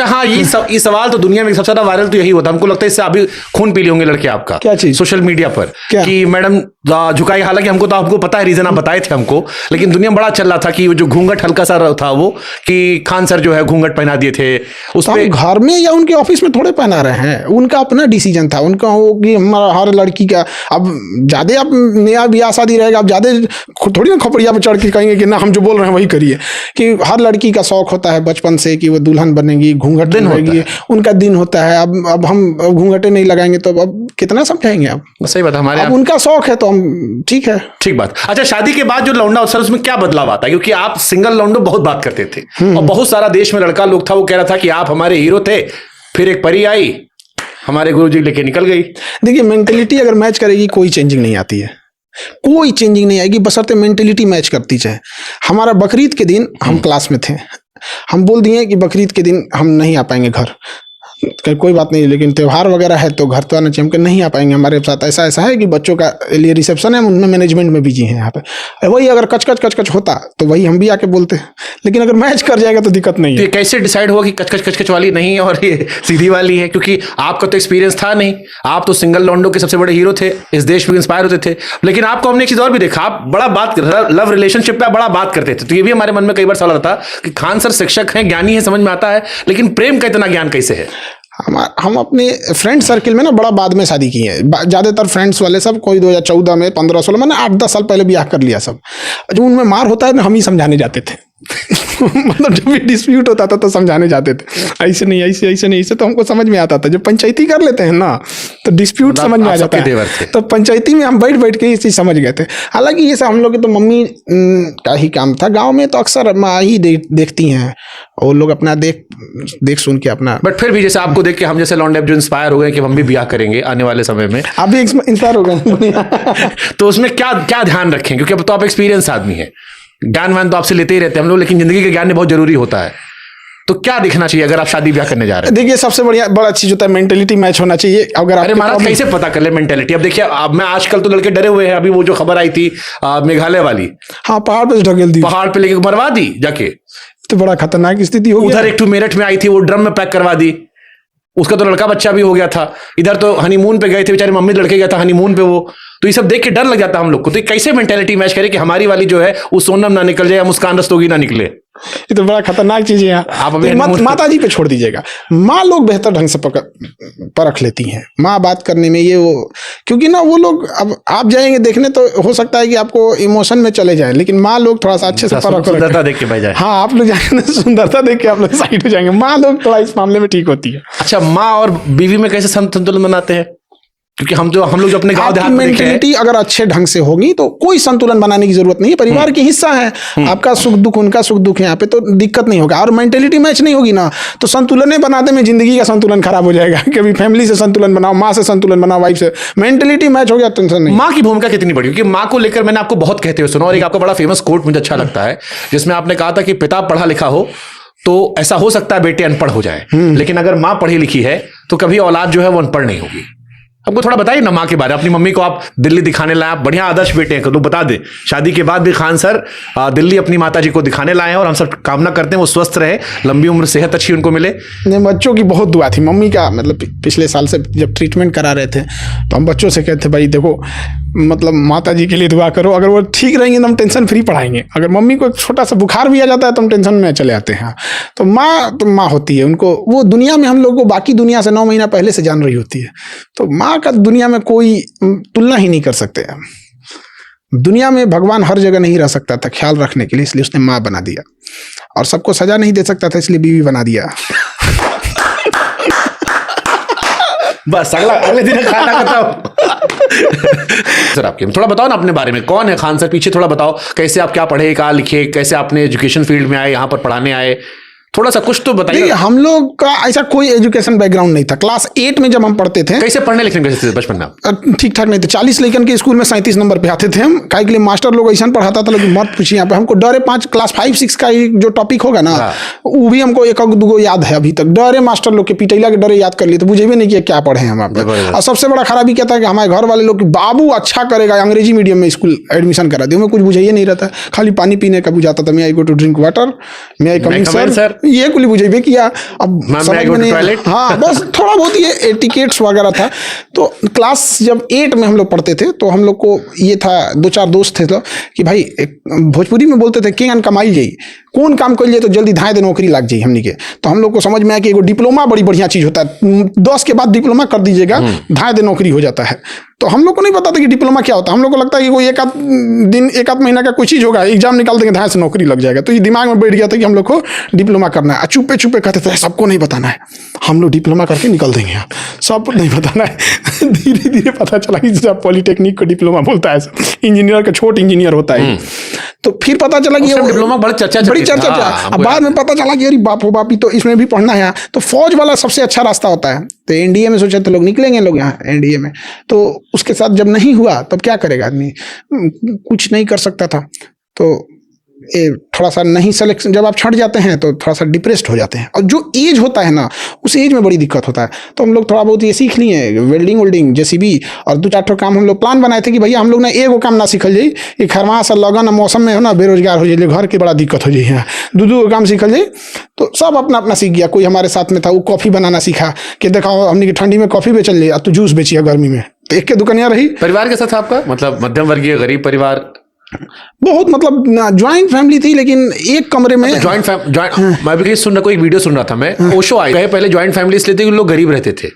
हाँ, ये सवाल तो दुनिया में सबसे ज्यादा वायरल तो यही होता है। हमको लगता है इससे अभी खून पी लिए होंगे लड़के आपका। क्या चीज? सोशल मीडिया पर क्या? कि मैडम झुकाई, हालांकि हमको तो आपको पता है, रीजन आप बताए थे हमको, लेकिन दुनिया में बड़ा चल रहा था कि वो जो घूंघट हल्का सा था वो, कि खान सर जो है घूंघट पहना दिए थे उस तो पे। घर में या उनके ऑफिस में थोड़े पहना रहे हैं, उनका अपना डिसीजन था उनका, वो कि हमारा हर लड़की का। अब ज्यादा आप नया ब्याह शादी रहेगा, अब ज्यादा थोड़ी ना खोपड़िया पे चढ़ के कहेंगे कि ना हम जो बोल रहे हैं वही करिए। कि हर लड़की का शौक होता है बचपन से कि वो दुल्हन बनेगी, घूंघट दिन बनेगी, उनका दिन होता है। अब हम घूंघटे नहीं लगाएंगे तो अब कितना समझाएंगे आप? सही बात है, हमारे अब उनका शौक है तो हम ठीक है। ठीक बात। अच्छा, शादी के बाद जो लौंडा अवसर, उसमें क्या बदलाव आता है? क्योंकि आप सिंगल लौंडो बहुत बात करते थे और बहुत सारा देश में लड़का लोग था वो कह रहा था कि आप हमारे हीरो थे, फिर एक परी आई हमारे गुरुजी लेके निकल गई। देखिए, मेंटेलिटी अगर मैच करेगी कोई चेंजिंग नहीं आती है, कोई चेंजिंग नहीं आएगी, बशर्ते मेंटेलिटी मैच करती चाहे। हमारा बकरीद के दिन हम क्लास में थे, हम बोल दिए कि बकरीद के दिन हम नहीं आ पाएंगे घर, कोई बात नहीं, लेकिन त्यौहार वगैरह है तो घर तो आना चाहिए। हम नहीं आ पाएंगे, हमारे साथ ऐसा ऐसा है कि बच्चों का लिए रिसेप्शन है, उनमें मैनेजमेंट में बिजी हैं यहाँ पे। वही अगर कच कच कच कच होता तो वही हम भी आके बोलते, लेकिन अगर मैच कर जाएगा तो दिक्कत नहीं है। तो कैसे डिसाइड हुआ कि कच कच कच कच वाली नहीं है और ये सीधी वाली है? क्योंकि आपका तो एक्सपीरियंस था नहीं, आप तो सिंगल लौंडो के सबसे बड़े हीरो थे, इस देश में इंस्पायर होते थे। लेकिन आपको हमने एक चीज और भी देखा, आप बड़ा बात, लव रिलेशनशिप पे आप बड़ा बात करते थे। तो ये भी हमारे मन में कई बार सवाल आता कि खान सर शिक्षक हैं, ज्ञानी है, समझ में आता है, लेकिन प्रेम का इतना ज्ञान कैसे है? हम अपने फ्रेंड सर्किल में ना बड़ा बाद में शादी की है, ज़्यादातर फ्रेंड्स वाले सब कोई 2014 में 15-16 मैंने 8-10 साल पहले ब्याह कर लिया सब। जो उनमें मार होता है ना, हम ही समझाने जाते थे मतलब जब भी डिस्प्यूट होता था तो समझाने जाते थे, ऐसे नहीं ऐसे ऐसे नहीं ऐसे, तो हमको समझ में आता था। जब पंचायती कर लेते हैं ना तो डिस्प्यूट समझ में आ जाता है, तो पंचायती में हम बैठ बैठ के ये चीज़ समझ गए थे। हालांकि ये सब हम लोग की तो मम्मी का ही काम था, गाँव में तो अक्सर माँ ही देखती हैं, वो लोग अपना देख सुन के अपना। बट फिर भी जैसे आपको देख के हम जैसे लौंडे जो इंस्पायर हो गए कि हम भी ब्याह करेंगे आने वाले समय में, आप भी इंस्पायर हो गए तो उसमें क्या क्या ध्यान रखें? क्योंकि अब तो आप एक्सपीरियंस आदमी हैं, ज्ञान वान तो आपसे लेते ही रहते हैं हम लोग, लेकिन जिंदगी के ज्ञान बहुत जरूरी होता है। तो क्या दिखना चाहिए अगर आप शादी ब्याह करने जा रहे हैं? देखिए, सबसे बड़ा चीज होता है मेंटेलिटी मैच होना चाहिए। अगर अरे महाराज, कैसे पता कर ले मेंटेलिटी? अब देखिए, अब मैं आजकल तो लड़के डरे हुए हैं। अभी वो जो खबर आई थी मेघालय वाली, हाँ, पहाड़ पे ढकेल दी, पहाड़ पे लेके मरवा दी जाके, तो बड़ा खतरनाक स्थिति हो गई। उधर एक तो मेरठ में आई थी, वो ड्रम में पैक करवा दी, उसका तो लड़का बच्चा भी हो गया था। इधर तो हनीमून पे गए थे बेचारे, मम्मी लड़के गया था हनीमून पे वो। तो ये सब देख के डर लग जाता है हम लोग को। तो कैसे मेंटेलिटी मैच करे कि हमारी वाली जो है वो सोनम ना निकल जाए, मुस्कान रस्तोगी ना निकले? ये तो बड़ा खतरनाक चीज है। आप माता जी पे छोड़ दीजिएगा, माँ लोग बेहतर ढंग से परख लेती हैं, माँ बात करने में ये वो, क्योंकि ना वो लोग, अब आप जाएंगे देखने तो हो सकता है कि आपको इमोशन में चले जाए, लेकिन माँ लोग थोड़ा सा अच्छे से परख, सुंदरता देख के भाई जाए। हाँ, आप लोग जाएंगे सुंदरता देख के आप लोग साइड हो जाएंगे, माँ लोग थोड़ा इस मामले में ठीक होती है। अच्छा, माँ और बीवी में कैसे संतुलन बनाते हैं? क्योंकि हम लोग जो अपने गांव देहात में मेंटेलिटी अगर अच्छे ढंग से होगी तो कोई संतुलन बनाने की जरूरत नहीं है, परिवार की हिस्सा है, आपका सुख दुख उनका सुख दुख है, यहाँ पे तो दिक्कत नहीं होगा। और मेंटेलिटी मैच नहीं होगी ना तो संतुलन बनाने में जिंदगी का संतुलन खराब हो जाएगा। कभी फैमिली से संतुलन बनाओ, माँ से संतुलन बनाओ, वाइफ से, मेंटेलिटी मैच हो गया, टेंशन नहीं। माँ की भूमिका कितनी बड़ी? क्योंकि माँ को लेकर मैंने आपको बहुत कहते हुए सुना, और एक आपका बड़ा फेमस कोट मुझे अच्छा लगता है, जिसमें आपने कहा था कि पिता पढ़ा लिखा हो तो ऐसा हो सकता है बेटे अनपढ़ हो जाए, लेकिन अगर माँ पढ़ी लिखी है तो कभी औलाद जो है वो अनपढ़ नहीं होगी। हमको थोड़ा बताइए ना माँ के बारे में। अपनी मम्मी को आप दिल्ली दिखाने लाए, आप बढ़िया आदर्श बेटे हैं, तो बता दे। शादी के बाद भी खान सर दिल्ली अपनी माता जी को दिखाने लाए हैं, और हम सब कामना करते हैं वो स्वस्थ रहे, लंबी उम्र, सेहत अच्छी उनको मिले। बच्चों की बहुत दुआ थी, मम्मी का मतलब पिछले साल से जब ट्रीटमेंट करा रहे थे तो हम बच्चों से कहते भाई देखो, मतलब माता जी के लिए दुआ करो, अगर वो ठीक रहेंगे तो हम टेंशन फ्री पढ़ाएंगे। अगर मम्मी को छोटा सा बुखार भी आ जाता है तो हम टेंशन में चले आते हैं। तो माँ होती है, उनको वो दुनिया में हम लोग को बाकी दुनिया से 9 महीना पहले से जान रही होती है। तो माँ का दुनिया में कोई तुलना ही नहीं कर सकते। दुनिया में भगवान हर जगह नहीं रह सकता था ख्याल रखने के लिए, इसलिए उसने माँ बना दिया, और सबको सजा नहीं दे सकता था इसलिए बीवी बना दिया। बस अगले दिन खाना सर, आपके थोड़ा बताओ ना अपने बारे में, कौन है खान सर? पीछे थोड़ा बताओ, कैसे आप क्या पढ़े, क्या लिखे, कैसे आपने एजुकेशन फील्ड में आए, यहाँ पर पढ़ाने आए, थोड़ा सा कुछ तो बताइए। हम लोग का ऐसा कोई एजुकेशन बैकग्राउंड नहीं था। क्लास 8 में जब हम पढ़ते थे, कैसे पढ़ने लिखने कैसे थे बचपन में? ठीक ठाक नहीं थे। 40 लेकिन के स्कूल में 37 नंबर पे आते थे हम, काहे के लिए मास्टर लोग ऐसा पढ़ाता था, लेकिन मत पूछिए। यहाँ पे हमको डरे क्लास 5-6 का जो टॉपिक होगा ना, वो भी हमको 1-2 याद है अभी तक। डरे मास्टर लोग के पिटैला के डरे याद कर लिए, तो बुझे भी नहीं किया क्या पढ़े हम आप। और सबसे बड़ा खराबी क्या था कि हमारे घर वाले लोग, बाबू अच्छा करेगा, अंग्रेजी मीडियम में स्कूल एडमिशन करा दिया, हमें कुछ बुझाइए नहीं रहता, खाली पानी पीने का बुझाता था। मैं आई गो टू ड्रिंक वाटर, मैं आई कमिंग सर, ये कुली बुझेबे किया। अब मैं समझ go में to नहीं, toilet? हाँ बस थोड़ा बहुत ये एटिकेट्स वगैरह था। तो क्लास जब 8 में हम लोग पढ़ते थे तो हम लोग को ये था, 2-4 दोस्त थे तो कि भाई भोजपुरी में बोलते थे केंगन कमाई जाई, कौन काम कर लिए तो जल्दी धाए दे नौकरी लग जाई हमनी के। तो हम लोग को समझ में आया कि एगो डिप्लोमा बड़ी बढ़िया चीज होता है, 10 के बाद डिप्लोमा कर दीजिएगा, धाए दे नौकरी हो जाता है। तो हम लोग को नहीं पता था कि डिप्लोमा क्या होता है। हम लोग को लगता है कि कोई एक आध दिन, एक आध महीना का कोई चीज होगा, एग्जाम निकाल देंगे, धाए से नौकरी लग जाएगा। तो ये दिमाग में बैठ गया था कि हम लोग को डिप्लोमा करना है। चुपे चुपे कहते थे सबको नहीं बताना है, हम लोग डिप्लोमा करके निकल देंगे, यहाँ सबको नहीं बताना है। धीरे धीरे पता चला कि जब पॉलिटेक्निक को डिप्लोमा बोलता है, इंजीनियर का छोट इंजीनियर होता है। तो फिर पता चला कि डिप्लोमा बड़ी चर्चा अब बाद में पता चला कि अरे बाप हो बाप, तो इसमें भी पढ़ना है। तो फौज वाला सबसे अच्छा रास्ता होता है। तो एनडीए में सोचा तो लोग निकलेंगे, लोग यहाँ एनडीए में। तो उसके साथ जब नहीं हुआ तब क्या करेगा आदमी, कुछ नहीं कर सकता था। तो थोड़ा सा नहीं सिलेक्शन, जब आप छट जाते हैं तो थोड़ा सा डिप्रेस्ड हो जाते हैं। और जो एज होता है ना, उस एज में बड़ी दिक्कत होता है। तो हम लोग थोड़ा बहुत ये सीख लिए, वेल्डिंग वेल्डिंग जेसीबी, और 2-4 ठो काम हम लोग प्लान बनाए थे कि भैया हम लोग ने एगो काम ना सीखल जाई, ये खरमास लगन मौसम में हो ना बेरोजगार हो जाइए, घर की बड़ा दिक्कत हो जाइए, 2-2 काम सीखल जाई। तो सब अपना अपना सीख गया। कोई हमारे साथ में था, वो कॉफ़ी बनाना सीखा कि देखा हमने की ठंडी में कॉफ़ी बेचल ले, अब तो जूस बेचिए गर्मी में। तो एक के दुकानिया रही। परिवार के साथ आपका मतलब मध्यम वर्गीय गरीब परिवार? बहुत मतलब ज्वाइंट फैमिली थी, लेकिन एक कमरे में ज्वाइंट मैं भी सुन रहा, कोई वीडियो सुन रहा था मैं, ओशो आए पहले ज्वाइंट फैमिली इसलिए थी कि लोग गरीब रहते थे,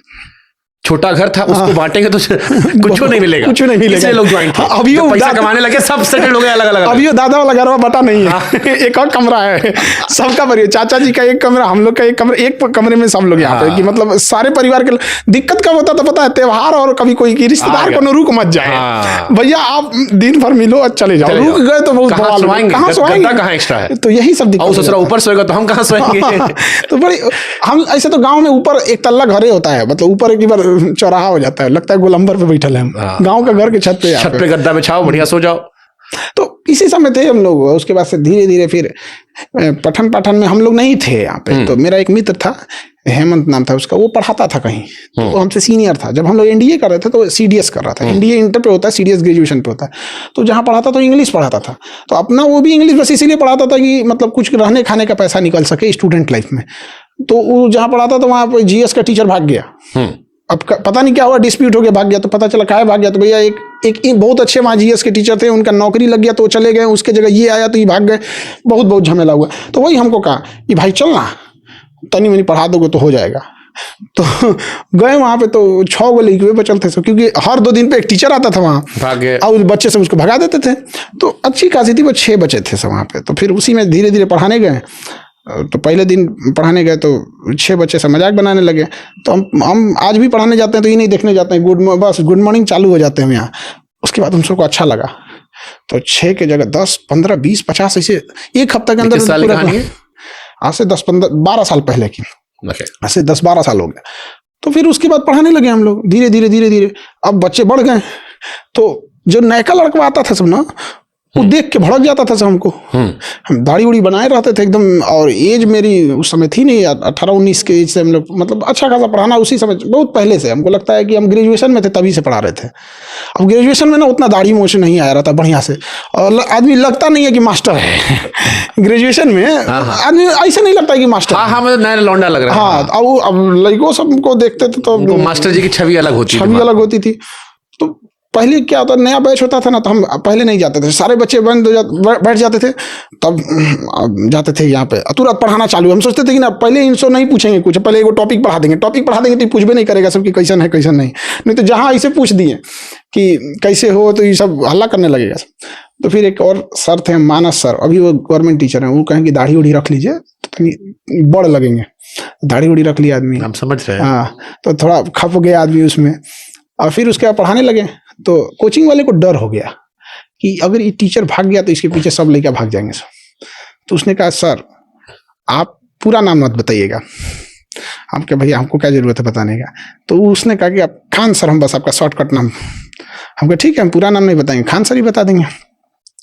छोटा घर था, उसको बांटेंगे तो कुछ नहीं मिलेगा, कुछ नहीं मिलेगा, इसलिए लोग ज्वाइंट थे। अभी तो पैसा कमाने लगे, सब सेटल हो गए अलग अलग। अभी दादा वाला घर बटा नहीं है, एक और कमरा है सबका परिवार, चाचा जी का एक कमरा, हम लोग का एक कमरा, एक कमरे में सब लोग यहाँ पे, कि मतलब सारे परिवार के। दिक्कत कब होता था पता है, त्योहार और कभी कोई की रिश्तेदार को रुक मत जाए, भैया आप दिन भर मिलो और चले जाओ, रुक गए तो बहुत कहाँ सोएंगे, कहाँ एक्स्ट्रा है। तो यही सब दिक्कत। ससुरा ऊपर सोएगा तो हम कहाँ सोएंगे। तो बड़ी हम ऐसे तो गाँव में ऊपर एक तल्ला घरे होता है, मतलब ऊपर एक बार चौराहा हो जाता है, लगता है गोलंबर पे बैठल है हम, गांव का घर के छत पे गद्दा बिछाओ, बढ़िया सो जाओ। तो इसी समय थे हम लोग। उसके बाद से धीरे धीरे फिर पठन पाठन में हम लोग नहीं थे यहाँ पे। तो मेरा एक मित्र था, हेमंत नाम था उसका, वो पढ़ाता था कहीं, तो वो हमसे सीनियर था। जब हम लोग एनडीए कर रहे थे तो सीडीएस कर रहा था, एनडीए इंटर पे होता है, सीडीएस ग्रेजुएशन पे होता है। तो जहाँ पढ़ाता तो इंग्लिश पढ़ाता था, तो अपना वो भी इंग्लिश बस इसीलिए पढ़ाता था कि मतलब कुछ रहने खाने का पैसा निकल सके स्टूडेंट लाइफ में। तो वो जहाँ पढ़ाता था वहाँ पे जीएस का टीचर भाग गया। अब पता नहीं क्या हुआ, डिस्प्यूट हो गया, भाग गया। तो पता चला काहे भाग गया, तो भैया एक बहुत अच्छे वहाँ जीएस के टीचर थे, उनका नौकरी लग गया तो वो चले गए, उसके जगह ये आया तो ये भाग गए, बहुत झमेला हुआ। तो वही हमको कहा कि भाई चल ना, तनी मनी पढ़ा दोगे तो हो जाएगा। तो गए वहाँ पे, तो 6 गो लड़के बचल थे, क्योंकि हर 2 दिन पे एक टीचर आता था वहाँ, भाग गए और उस बच्चे से उसको भगा देते थे। तो अच्छी खासी थी, वो 6 बच्चे थे सब वहाँ पे। तो फिर उसी में धीरे धीरे पढ़ाने गए। तो पहले दिन पढ़ाने गए तो 6 बच्चे से मजाक बनाने लगे। तो हम आज भी पढ़ाने जाते हैं तो ये नहीं देखने जाते हैं, बस गुड मॉर्निंग चालू हो जाते हैं हम यहाँ। उसके बाद हम सबको अच्छा लगा, तो 6 के जगह 10, 15, 20, 50 ऐसे एक हफ्ते के अंदर। आज से 10-12 साल पहले की, ऐसे 10-12 साल हो गया। तो फिर उसके बाद पढ़ाने लगे हम लोग धीरे धीरे। अब बच्चे बढ़ गए, तो जो नयका लड़का आता था सब ना, वो देख के भड़क जाता था सब हमको। हम दाढ़ी उड़ी बनाए रहते थे एकदम, और एज मेरी उस समय थी नहीं, 18-19 के एज से हम लोग मतलब अच्छा खासा पढ़ाना उसी समय, बहुत पहले से। हमको लगता है कि हम ग्रेजुएशन में थे तभी से पढ़ा रहे थे। अब ग्रेजुएशन में ना उतना दाढ़ी मोछ नहीं आया रहता बढ़िया से, और आदमी लगता नहीं है कि मास्टर है। ग्रेजुएशन में आदमी ऐसे नहीं लगता है कि मास्टर। हाँ, नया लौंडा लग रहा है। हाँ, अब लड़कों सबको देखते थे तो मास्टर जी की छवि अलग होती थी। तो पहले क्या होता, नया बैच होता था ना, तो हम पहले नहीं जाते थे, सारे बच्चे बैठ जाते थे, तब जाते थे यहाँ पे तुरंत पढ़ाना चालू। हम सोचते थे कि ना पहले इनसे नहीं पूछेंगे कुछ, पहले एगो टॉपिक पढ़ा देंगे तो पूछबे नहीं करेगा सबकी कैसन है कैसन नहीं तो जहाँ ऐसे पूछ दिए कि कैसे हो तो ये सब हल्ला करने लगेगा। तो फिर एक और सर थे, मानस सर, अभी वो गवर्नमेंट टीचर हैं, वो कहेंगे दाढ़ी उड़ी रख लीजिए तो बड़ लगेंगे। दाढ़ी उड़ी रख लिया आदमी, हम समझ रहे हैं। हाँ, तो थोड़ा खप गया आदमी उसमें। और फिर उसके बाद पढ़ाने लगे, तो कोचिंग वाले को डर हो गया कि अगर ये टीचर भाग गया तो इसके पीछे सब लड़के भाग जाएंगे सब। तो उसने कहा सर आप पूरा नाम मत बताइएगा। हम क्या भैया हमको क्या जरूरत है बताने का। तो उसने कहा कि आप खान सर, हम बस आपका शॉर्टकट नाम। हम कहा ठीक है, हम पूरा नाम नहीं बताएंगे, खान सर ही बता देंगे।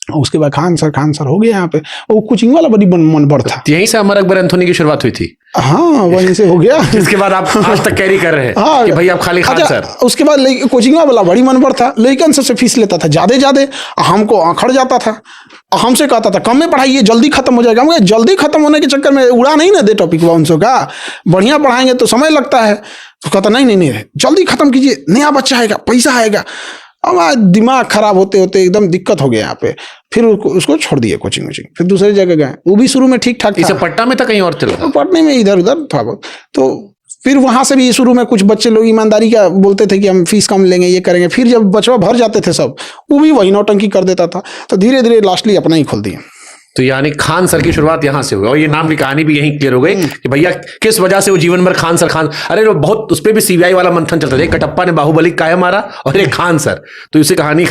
उसके बाद खान सर हो गया यहाँ पे। वो कोचिंग वाला बड़ी मन बढ़ था। यहीं से अमर अकबर एंथोनी की शुरुआत हुई थी। हाँ, वहीं से हो गया। जिसके बाद आप आज तक कैरी कर रहे हैं हाँ, कि भाई आप खाली खान सर। उसके बाद कोचिंग वाला बड़ी मन बढ़ था, लेकिन सबसे फीस लेता था ज्यादा, हमको अखड़ जाता था, हमसे कहता था कम में पढ़ाइए जल्दी खत्म हो जाएगा। मगर जल्दी खत्म होने के चक्कर में उड़ा नहीं ना दे टॉपिक वंशों का, बढ़िया पढ़ाएंगे तो समय लगता है। तो कहता नहीं जल्दी खत्म कीजिए, नया बच्चा आएगा, पैसा आएगा। अब दिमाग खराब होते होते एकदम दिक्कत हो गया यहाँ पे। फिर उसको छोड़ दिए कोचिंग, फिर दूसरी जगह गए। वो भी शुरू में ठीक ठाक था। इसे पटना में था कहीं और चला? पटने में इधर उधर था बहुत। तो फिर वहां से भी शुरू में कुछ बच्चे लोग ईमानदारी का बोलते थे कि हम फीस कम लेंगे, ये करेंगे। फिर जब बचवा भर जाते थे सब, वो भी वही नौटंकी कर देता था। तो धीरे धीरे लास्टली अपना ही खोल दिया। तो यानी खान सर की शुरुआत यहां से हुई, और ये नाम की कहानी भी यहीं क्लियर हो गई कि भैया किस वजह से वो जीवन भर खान सर। अरे बहुत उस पर भी सीबीआई वाला मंथन चलता था। एक कटप्पा ने बाहुबली काहे मारा और एक खान सर, तो इसी कहानी